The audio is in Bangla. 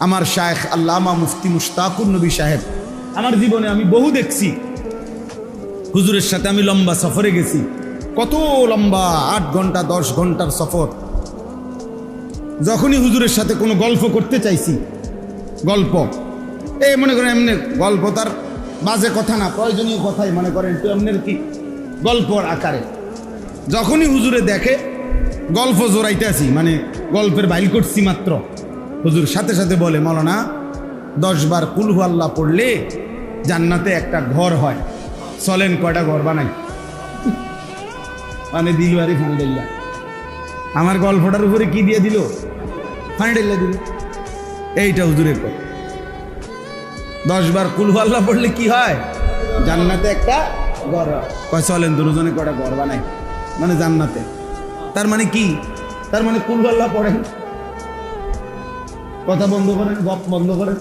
আমার শায়েখ আল্লামা মুফতি মুশতাকুর নবী সাহেব, আমার জীবনে আমি বহু দেখছি, হুজুরের সাথে আমি লম্বা সফরে গেছি, কত লম্বা 8 ঘন্টা 10 ঘন্টার সফর। যখনই হুজুরের সাথে কোনো গল্প করতে চাইছি, গল্প এই মনে করেন এমনি গল্প, তার বাজে কথা না, প্রয়োজনীয় কথাই মনে করেন তো এমনের কি গল্পর আকারে, যখনই হুজুরে দেখে গল্প জোরাইতে আছি, মানে গল্পের বাইল করছি মাত্র, হুজুর সাথে সাথে বলে, মৌলানা 10 বার কুল হু আল্লাহ পড়লে জান্নাতে একটা ঘর হয়, চলেন কয়টা ঘর বানাই। মানে দিল আরে ফানিডাল্লা, আমার গল্পটার উপরে কি দিয়ে দিল, ফানিডাল্লা দিল। এইটা হুজুরের কথা, 10 বার কুল হু আল্লাহ পড়লে কি হয়, জান্নাতে একটা ঘর হয়। কয় চলেন দুজনে কয়টা ঘর বানাই, মানে জান্নাতে। তার মানে কি, তার মানে কুল হু আল্লাহ পড়েন, কথা বন্ধ করেন, গপ বন্ধ করেন,